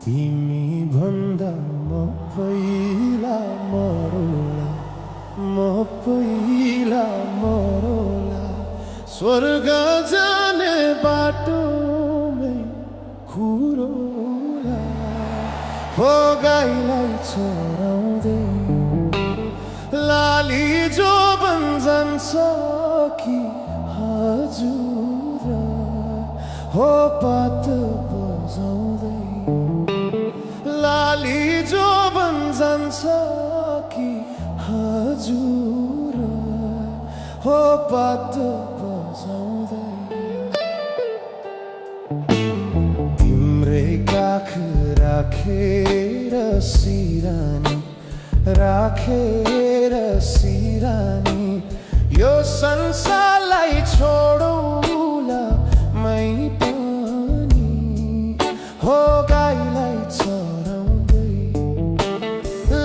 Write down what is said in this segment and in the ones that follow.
तिमी भन्दा म पहिला मरौला, म पहिला मरौला। स्वर्ग जाने बाटोमै खुरौला, हो गाईलाई चराउँदै लाली जो जान्छ कि हजुर, हो पात बजाउँदै लाली जो जान्छ कि हजुर, हो पात बजाउँदै। तिम्रै काख राखेर सिरानी, राखेर सिरानी, यो संसारलाई छोडौला मै पनि, हो गाईलाई चराउँदै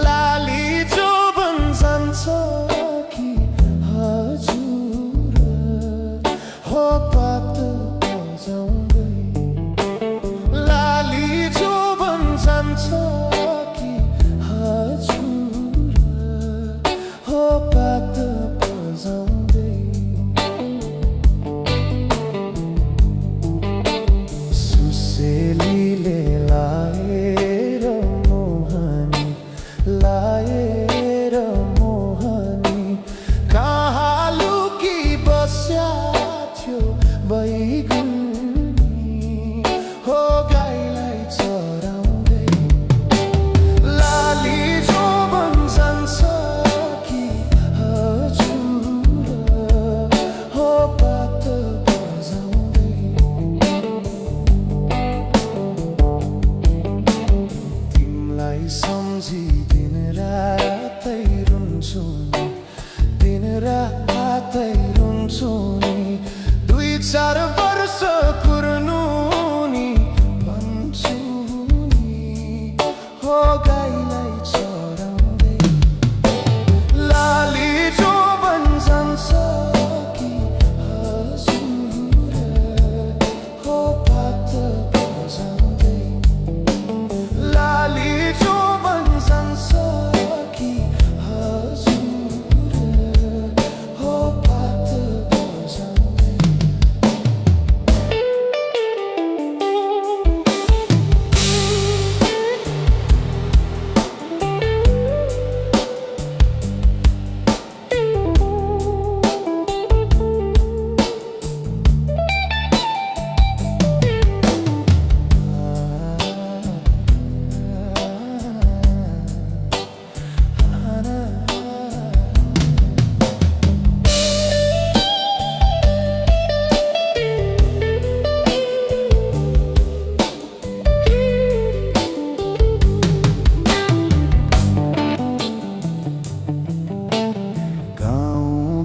लाली जो जान्छ कि हजुर, हो पात बजाउँदै लाली जो जान्छ कि हजुर, हो पात बजाउँदै। सुसेलीले लाएर मोहनी, लाएर मोहनी, कहाँ लुकी बस्या थियो बैगुनी, हो गाईलाई चराउँदै लाली जो जान्छ कि हजुर, हो पात बजाउँदै। तिमीलाई सम्झी दिन रातै रुन्छु नि, दिन रातै रुन्छु नि, 2-4 वर्ष कुर्नु नि भन्छु नि, हो गाईलाई चराउँदै लाली जो जान्छ कि हजुर, हो पात बजाउँदै लाली जो जान्छ कि हजुर, हो पात बजाउँदै।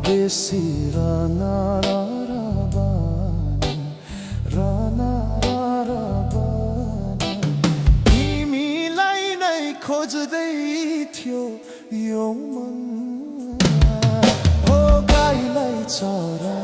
बेसी रना बानी, रना बानी, तिमीलाई नै खोज्दै थियो यो मन, हो गाईलाई चरा